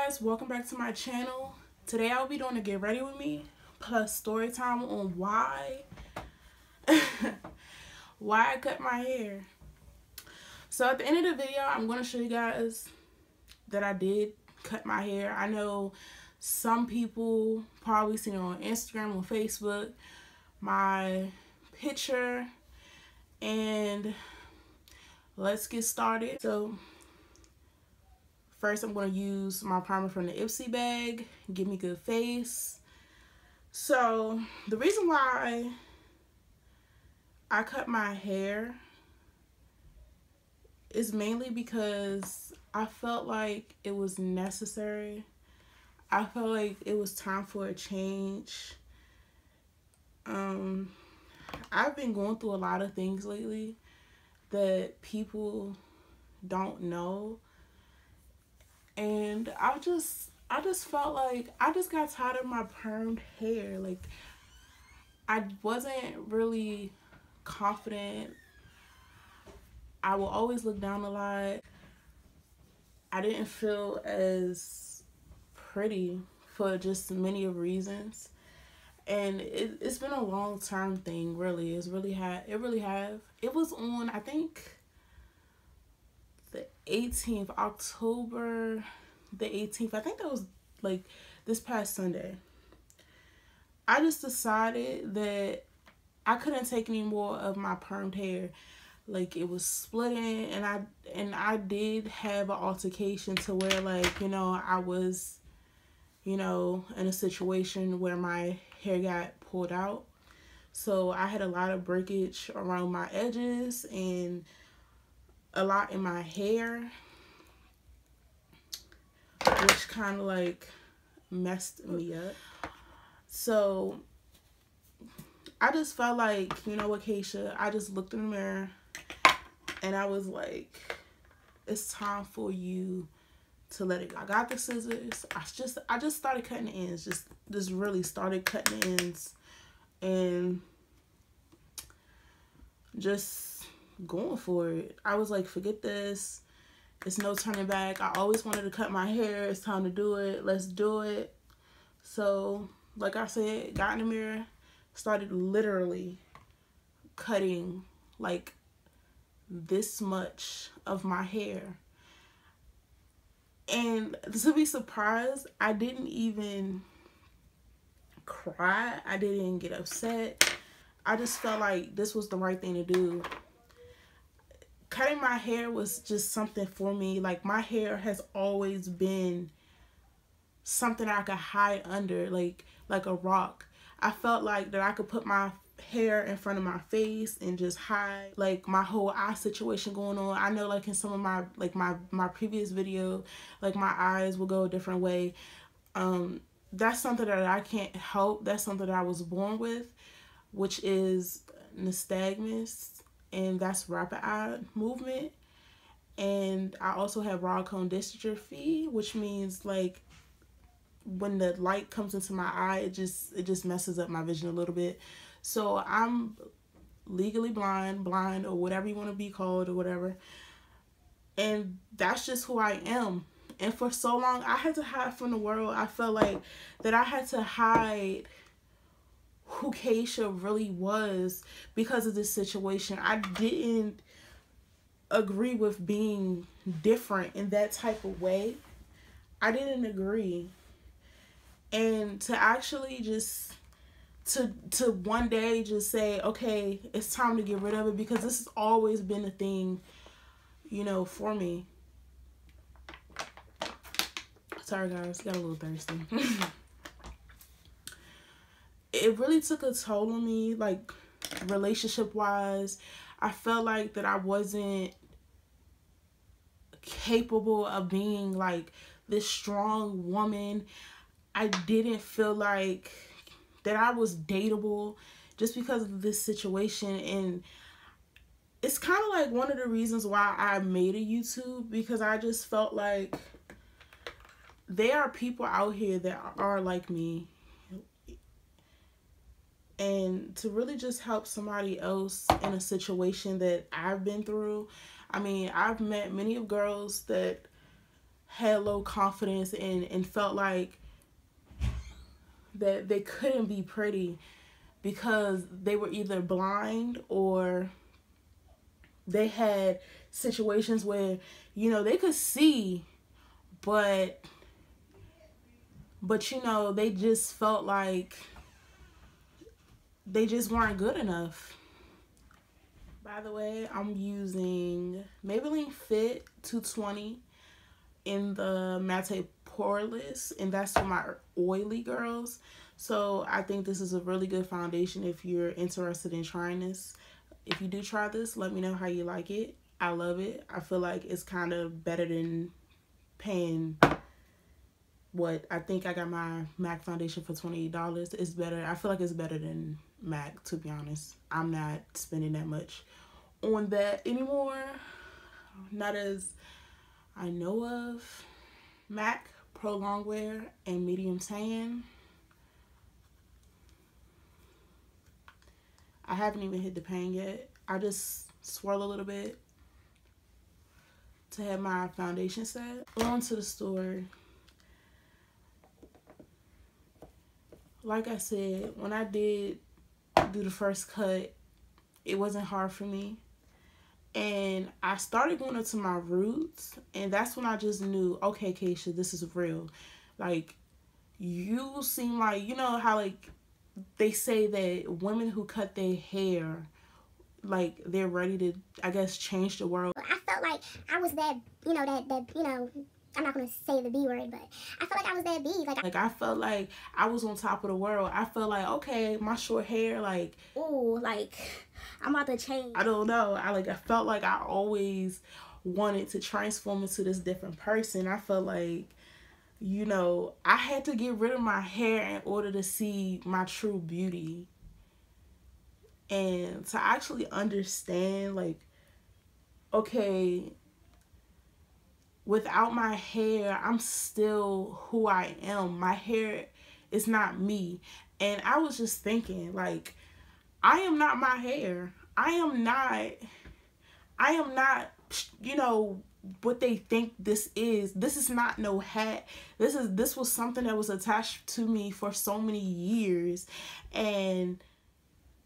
guys, welcome back to my channel. Today I'll be doing a get ready with me plus story time on why I cut my hair. So at the end of the video, I'm going to show you guys that I did cut my hair. I know some people probably seen it on Instagram, on Facebook, my picture, and let's get started. So first, I'm going to use my primer from the Ipsy bag, Give Me Good Face. So the reason why I cut my hair is mainly because I felt like it was necessary. I felt like it was time for a change. I've been going through a lot of things lately that people don't know. And I just felt like I just got tired of my permed hair. Like, I wasn't really confident. I will always look down a lot. I didn't feel as pretty for just many of reasons. And it's been a long-term thing, really. It really have. It was on, I think, the 18th, October the 18th. I think that was like this past Sunday. I just decided that I couldn't take any more of my permed hair. Like, it was splitting, and I did have an altercation to where, like, you know, I was, you know, in a situation where my hair got pulled out. So I had a lot of breakage around my edges and a lot in my hair, which kind of like messed me up. So I just felt like, you know what, Keisha, I just looked in the mirror and I was like, it's time for you to let it go. I got the scissors. I just started cutting the ends. Just really started cutting the ends and just going for it. I was like, forget this. It's no turning back. I always wanted to cut my hair. It's time to do it. Let's do it. So, like I said, got in the mirror, started literally cutting like this much of my hair. And to be surprised, I didn't even cry. I didn't get upset. I just felt like this was the right thing to do. Cutting my hair was just something for me. Like, my hair has always been something I could hide under, like a rock. I felt like that I could put my hair in front of my face and just hide like my whole eye situation going on. I know, like, in some of my, like, my previous video, like, my eyes will go a different way. That's something that I can't help. That's something that I was born with, which is nystagmus, and that's rapid eye movement. And I also have rod cone dystrophy, which means, like, when the light comes into my eye, it just messes up my vision a little bit. So I'm legally blind, or whatever you want to be called, or whatever. And that's just who I am. And for so long, I had to hide from the world. I felt like that I had to hide who Keisha really was because of this situation. I didn't agree with being different in that type of way. I didn't agree. And to actually just to one day just say, okay, it's time to get rid of it, because this has always been a thing, you know, for me. Sorry guys, got a little thirsty. It really took a toll on me, like, relationship wise. I felt like that I wasn't capable of being like this strong woman. I didn't feel like that I was dateable just because of this situation. And it's kind of like one of the reasons why I made a YouTube, because I just felt like there are people out here that are like me. And to really just help somebody else in a situation that I've been through. I mean, I've met many of girls that had low confidence and felt like that they couldn't be pretty because they were either blind or they had situations where, you know, they could see, but you know, they just felt like they just weren't good enough. By the way, I'm using Maybelline Fit 220 in the matte poreless, and that's for my oily girls. So I think this is a really good foundation if you're interested in trying this. If you do try this, let me know how you like it. I love it. I feel like it's kind of better than paying what I think I got my MAC foundation for $28. It's better. I feel like it's better than MAC, to be honest. I'm not spending that much on that anymore. Not as I know of. MAC Pro Longwear and Medium Tan. I haven't even hit the pan yet. I just swirl a little bit to have my foundation set. On to the store. Like I said, when I did do the first cut, it wasn't hard for me. And I started going into my roots, and that's when I just knew, okay, Keisha, this is real. Like, you seem like, you know how, like, they say that women who cut their hair, like, they're ready to, I guess, change the world. I felt like I was that, you know, that you know, I'm not going to say the B word, but I felt like I was that B. Like I felt like I was on top of the world. I felt like, okay, my short hair, like, ooh, like, I'm about to change. I don't know. I felt like I always wanted to transform into this different person. I felt like, you know, I had to get rid of my hair in order to see my true beauty. And to actually understand, like, okay, without my hair, I'm still who I am. My hair is not me. And I was just thinking, like, I am not my hair. I am not, you know, what they think this is. This is not no hat. This was something that was attached to me for so many years. And,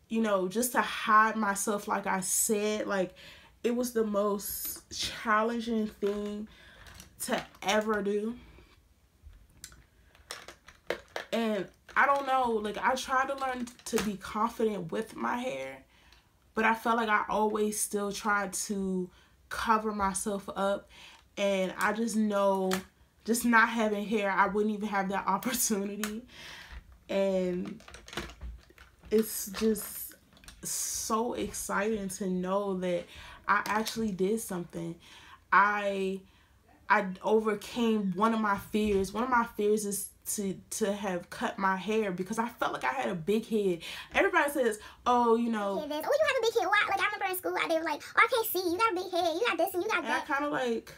you know, just to hide myself, like I said, like, it was the most challenging thing to ever do. And I don't know, like, I tried to learn to be confident with my hair, but I felt like I always still tried to cover myself up. And I just know, just not having hair, I wouldn't even have that opportunity. And it's just so exciting to know that I actually did something. I overcame one of my fears. One of my fears is to have cut my hair because I felt like I had a big head. Everybody says, oh, you know, oh, you have a big head. Why? Like, I remember in school, they were like, oh, I can't see. You got a big head. You got this and you got that. I kind of like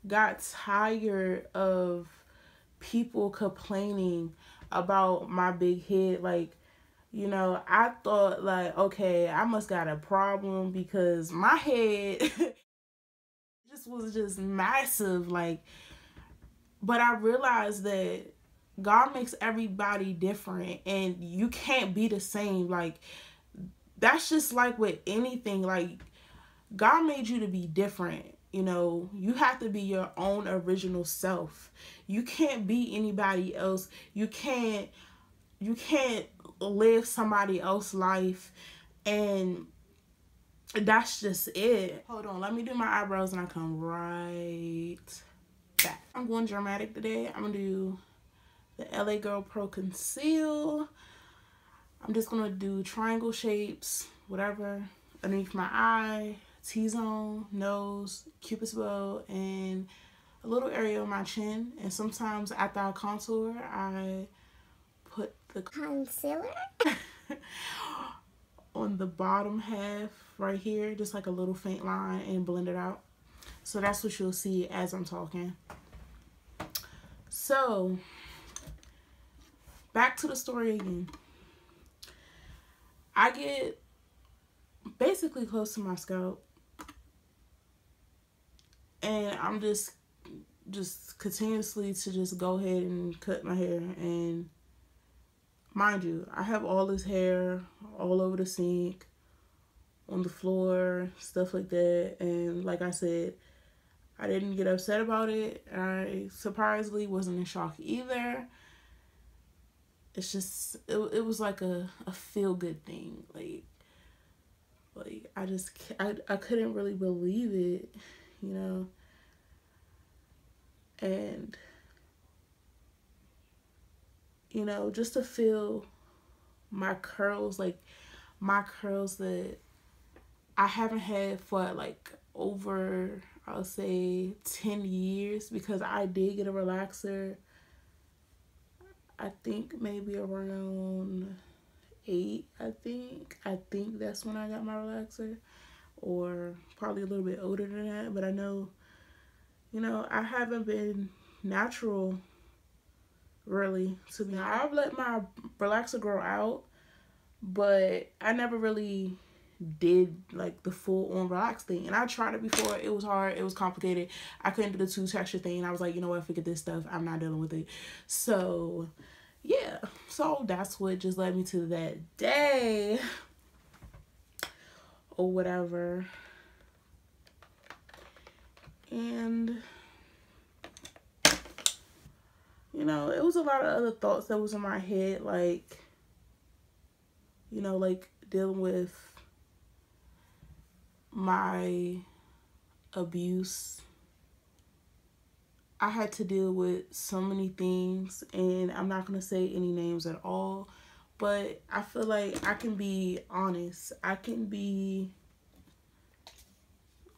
got tired of people complaining about my big head. Like, you know, I thought, like, okay, I must got a problem because my head was just massive. Like, but I realized that God makes everybody different and you can't be the same. Like, that's just like with anything. Like, God made you to be different. You know, you have to be your own original self. You can't be anybody else. You can't live somebody else's life, and that's just it. Hold on, let me do my eyebrows and I come right back. I'm going dramatic today. I'm gonna do the LA Girl Pro Conceal. I'm just gonna do triangle shapes, whatever, underneath my eye, T-zone, nose, cupid's bow, and a little area on my chin. And sometimes after I contour, I put the concealer on the bottom half right here, just like a little faint line, and blend it out. So that's what you'll see as I'm talking. So back to the story again. I get basically close to my scalp and I'm just just continuously to just go ahead and cut my hair. And mind you, I have all this hair all over the sink, on the floor, stuff like that. And like I said, I didn't get upset about it. I surprisingly wasn't in shock either. It's just, it was like a feel-good thing. Like I couldn't really believe it, you know. And, you know, just to feel my curls, like my curls that I haven't had for like over, I'll say 10 years, because I did get a relaxer, I think maybe around 8, I think that's when I got my relaxer, or probably a little bit older than that. But I know, you know, I haven't been natural really, to be honest. I've let my relaxer grow out, but I never really did like the full on relax thing. And I tried it before. It was hard, it was complicated. I couldn't do the 2 texture thing. I was like, you know what, forget this stuff, I'm not dealing with it. So yeah, so that's what just led me to that day or whatever. And you know, it was a lot of other thoughts that was in my head, like, you know, like dealing with my abuse. I had to deal with so many things, and I'm not going to say any names at all, but I feel like I can be honest. I can be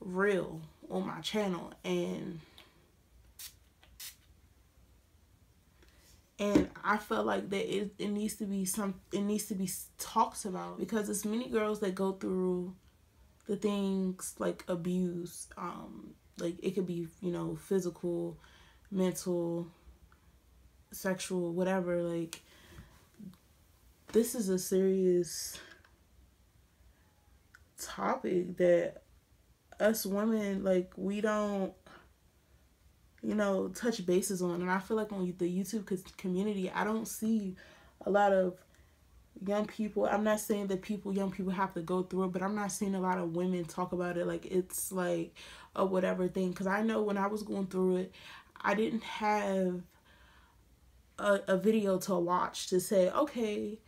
real on my channel, and I feel like that it needs to be talked about, because there's many girls that go through the things like abuse, like it could be, you know, physical, mental, sexual, whatever. Like, this is a serious topic that us women, like, we don't, you know, touch bases on. And I feel like on the YouTube community, I don't see a lot of young people. I'm not saying that young people have to go through it, but I'm not seeing a lot of women talk about it like it's like a whatever thing. Because I know when I was going through it, I didn't have a video to watch to say, okay,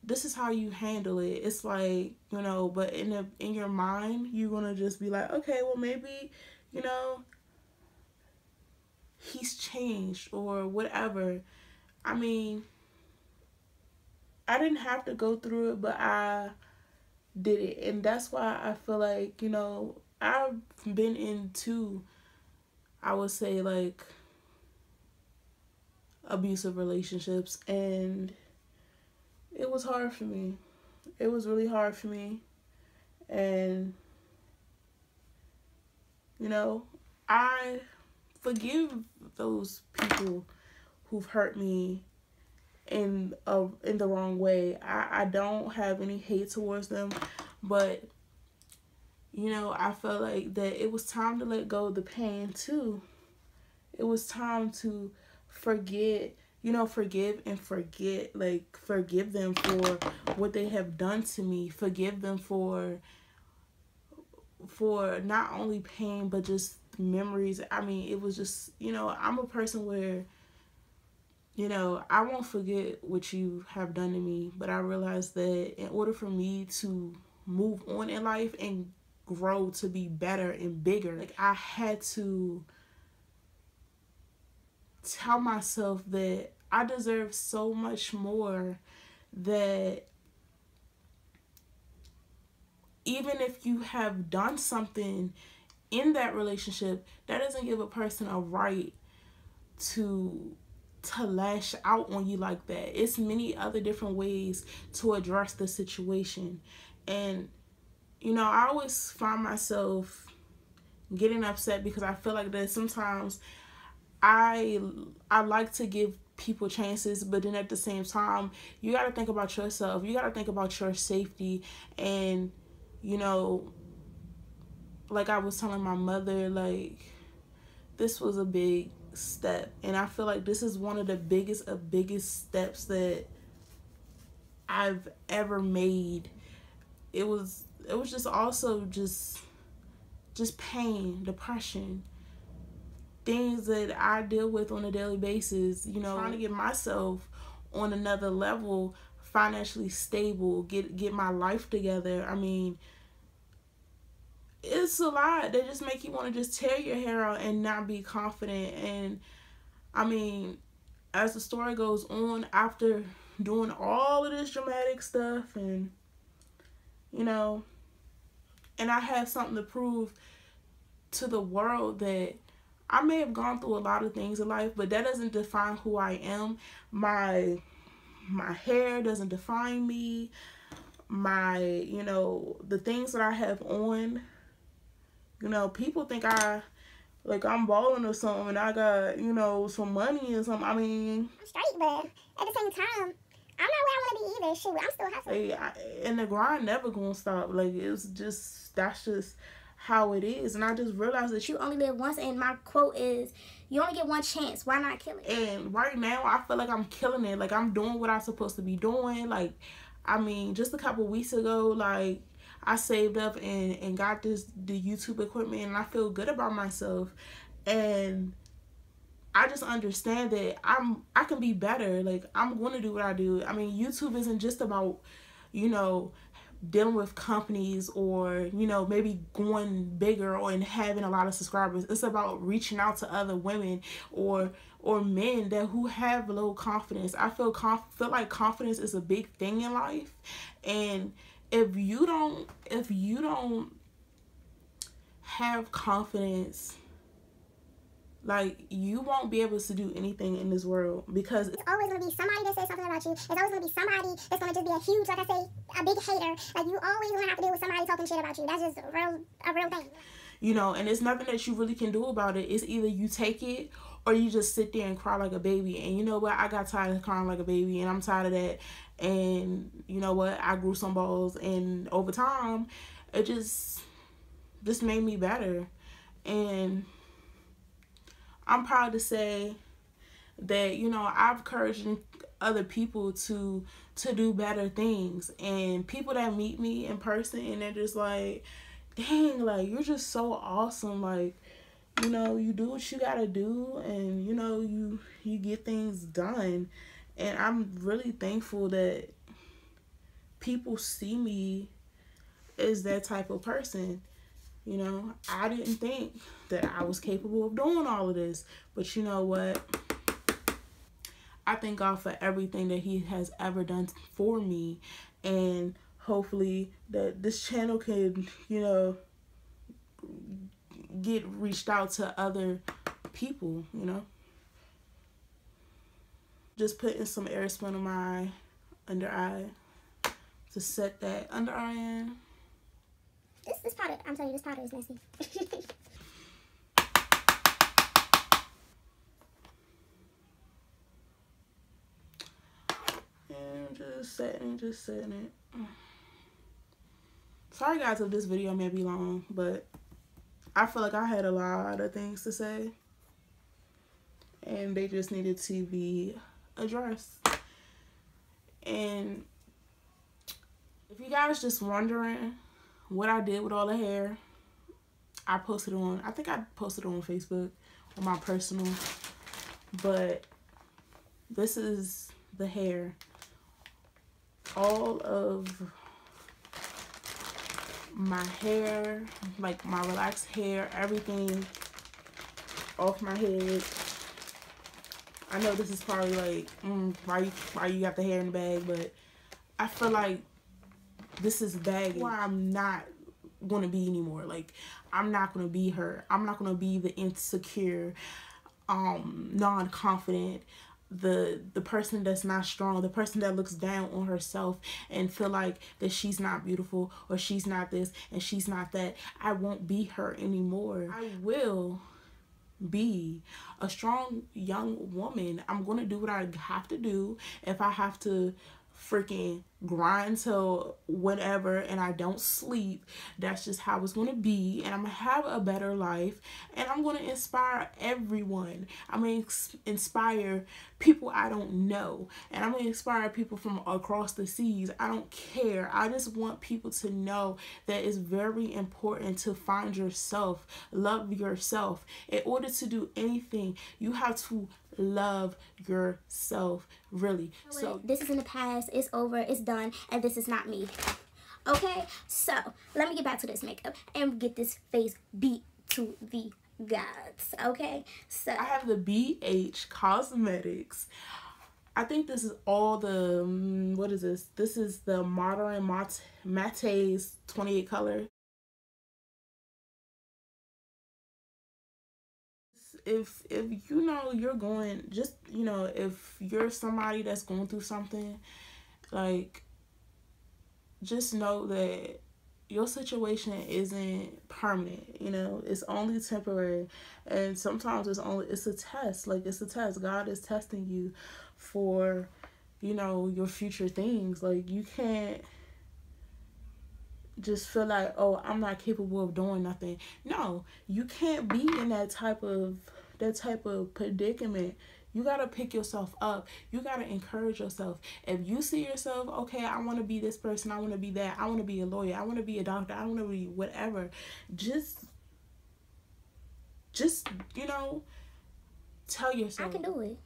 this is how you handle it. It's like, you know, but in your mind, you're gonna just be like, okay, well, maybe, you know, he's changed or whatever. I mean, I didn't have to go through it, but I did it. And that's why I feel like, you know, I've been into, I would say, like, abusive relationships, and it was hard for me. It was really hard for me. And, you know, I forgive those people who've hurt me in the wrong way. I don't have any hate towards them, but, you know, I felt like that it was time to let go of the pain too. It was time to forget, you know, forgive and forget. Like, forgive them for what they have done to me. Forgive them for not only pain, but just memories. I mean, it was just, you know, I'm a person where, you know, I won't forget what you have done to me, but I realized that in order for me to move on in life and grow to be better and bigger, like, I had to tell myself that I deserve so much more, that even if you have done something in that relationship, that doesn't give a person a right to lash out on you like that. It's many other different ways to address the situation. And, you know, I always find myself getting upset because I feel like that sometimes I like to give people chances, but then at the same time, you got to think about yourself. You got to think about your safety. And, you know, like I was telling my mother, like, this was a big step, and I feel like this is one of the biggest steps that I've ever made. It was just also just pain, depression, things that I deal with on a daily basis, you know, trying to get myself on another level, financially stable, get my life together. I mean, it's a lot that just make you want to just tear your hair out and not be confident. And I mean, as the story goes on, after doing all of this dramatic stuff, and you know, and I have something to prove to the world, that I may have gone through a lot of things in life, but that doesn't define who I am. My hair doesn't define me. My, you know, the things that I have on, you know, people think I'm balling or something, and I got, you know, some money or something. I mean, I'm straight, but at the same time, I'm not where I want to be either. Shoot, I'm still hustling. And the grind never gonna stop. Like, it's just, that's just how it is. And I just realized that you only live once, and my quote is, you only get one chance, why not kill it? And right now, I feel like I'm killing it. Like, I'm doing what I'm supposed to be doing. Like, I mean, just a couple weeks ago, like, I saved up and got the YouTube equipment, and I feel good about myself. And I just understand that I can be better. Like, I'm going to do what I do. I mean, YouTube isn't just about, you know, dealing with companies, or, you know, maybe going bigger and having a lot of subscribers. It's about reaching out to other women or men that who have low confidence. I feel like confidence is a big thing in life, and if you don't have confidence, like, you won't be able to do anything in this world, because it's always going to be somebody that says something about you. It's always going to be somebody that's going to just be a huge, like I say, a big hater. Like, you always going to have to deal with somebody talking shit about you. That's just a real thing. You know, and there's nothing that you really can do about it. It's either you take it or you just sit there and cry like a baby. And you know what? I got tired of crying like a baby, and I'm tired of that. And you know what? I grew some balls, and over time, it just made me better. And I'm proud to say that, you know, I've encouraged other people to do better things. And people that meet me in person, and they're just like, dang, like, you're just so awesome. Like, you know, you do what you gotta do, and, you know, you get things done. And I'm really thankful that people see me as that type of person. You know, I didn't think that I was capable of doing all of this. But you know what? I thank God for everything that He has ever done for me. And hopefully that this channel can, you know, get reached out to other people, you know. Just putting some airspun on my under eye to set that under eye in. This powder, I'm telling you, this powder is messy. And just setting it. Sorry guys if this video may be long, but I feel like I had a lot of things to say, and they just needed to be addressed. And if you guys just wondering what I did with all the hair, I think I posted it on Facebook, on my personal, but this is the hair. All of my hair, like my relaxed hair, everything off my head. I know this is probably like, why you got the hair in the bag, but I feel like this is baggy. Why I'm not gonna be anymore. Like, I'm not gonna be her. I'm not gonna be the insecure, non-confident, the person that's not strong, the person that looks down on herself and feel like that she's not beautiful, or she's not this and she's not that. I won't be her anymore. I will be a strong young woman. I'm gonna do what I have to do. If I have to freaking grind till whenever, and I don't sleep. That's just how it's gonna be, and I'm gonna have a better life, and I'm gonna inspire everyone. I'm gonna inspire people I don't know, and I'm gonna inspire people from across the seas. I don't care. I just want people to know that it's very important to find yourself, love yourself. In order to do anything, you have to love yourself, really. So this is in the past, it's over, it's done, and this is not me. Okay, so let me get back to this makeup and get this face beat to the gods. Okay, so I have the BH Cosmetics. I think this is all the what is this? This is the Modern Mate's 28 color. If you know you're going, just, you know, if you're somebody that's going through something, like, just know that your situation isn't permanent. You know, it's only temporary, and sometimes it's a test. Like, it's a test. God is testing you for, you know, your future things. Like, you can't just feel like, oh, I'm not capable of doing nothing. No, you can't be in that type of predicament. You gotta pick yourself up. You gotta encourage yourself. If you see yourself, okay, I want to be this person, I want to be that, I want to be a lawyer, I want to be a doctor, I want to be whatever, just you know, tell yourself, I can do it.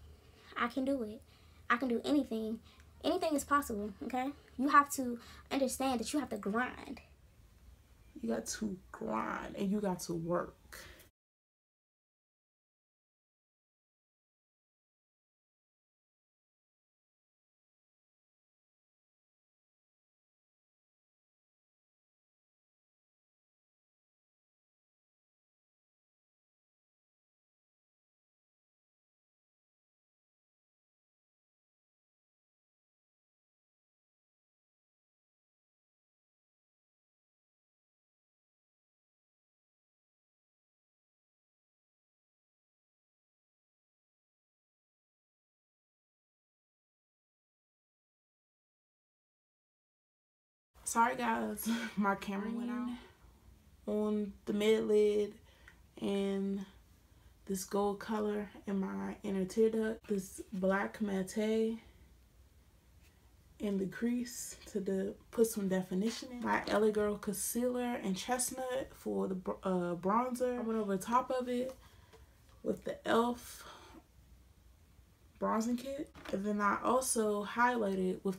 I can do it. I can do anything. Anything is possible. Okay, you have to understand that you have to grind. You got to grind, and you got to work. Sorry guys, my camera went out on the mid lid and this gold color in my inner tear duct, this black matte in the crease to put some definition in. My LA Girl concealer and chestnut for the bronzer. I went over the top of it with the e.l.f. bronzing kit, and then I also highlighted with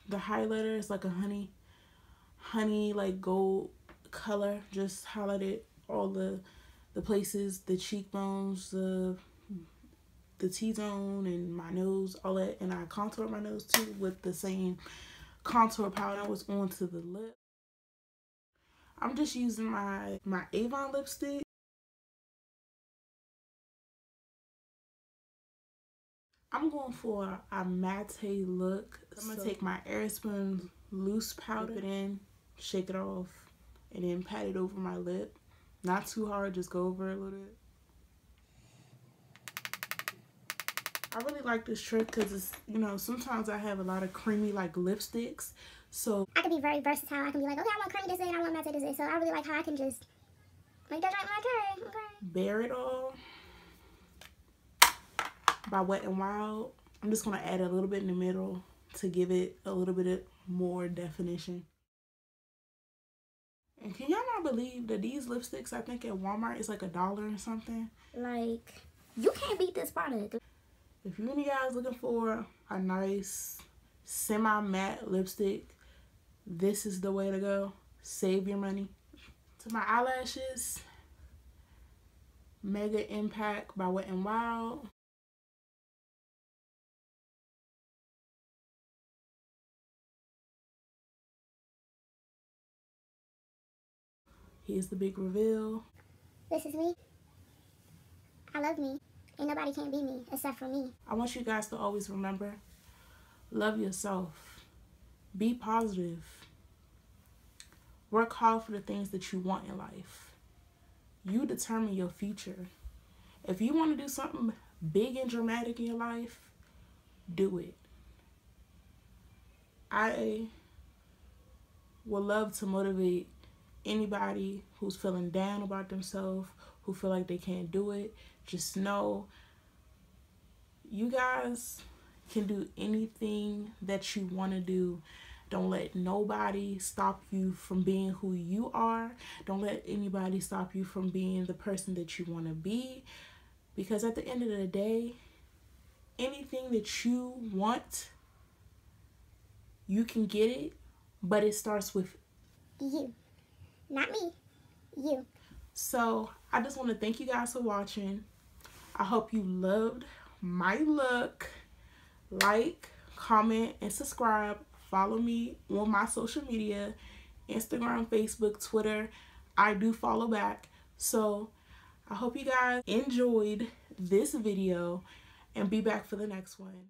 the highlighter. It's like a honey like gold color. Just highlighted all the places, the cheekbones, the T-zone, and my nose, all that. And I contoured my nose too with the same contour powder. I was onto the lip. I'm just using my Avon lipstick. I'm going for a matte look. I'm gonna take my Airspun loose powder, dip it in, shake it off, and then pat it over my lip. Not too hard, just go over it a little bit. I really like this trick because it's, you know, sometimes I have a lot of creamy like lipsticks, so I can be very versatile. I can be like, okay, I want creamy this day and I want matte this day. So I really like how I can just make that right my turn. Okay. Bare it all by Wet n Wild. I'm just gonna add a little bit in the middle to give it a little bit more definition. And can y'all not believe that these lipsticks, I think at Walmart, is like $1 or something? Like, you can't beat this product. If you any guys looking for a nice semi-matte lipstick, this is the way to go. Save your money. To my eyelashes, Mega Impact by Wet n Wild. Here's the big reveal. This is me. I love me. Ain't nobody can be me except for me. I want you guys to always remember, love yourself. Be positive. Work hard for the things that you want in life. You determine your future. If you want to do something big and dramatic in your life, do it. I would love to motivate anybody who's feeling down about themselves, who feel like they can't do it. Just know you guys can do anything that you want to do. Don't let nobody stop you from being who you are. Don't let anybody stop you from being the person that you want to be. Because at the end of the day, anything that you want, you can get it, but it starts with you. Not me. You. So I just want to thank you guys for watching. I hope you loved my look. Like, comment, and subscribe. Follow me on my social media, Instagram, Facebook, Twitter. I do follow back. So I hope you guys enjoyed this video and be back for the next one.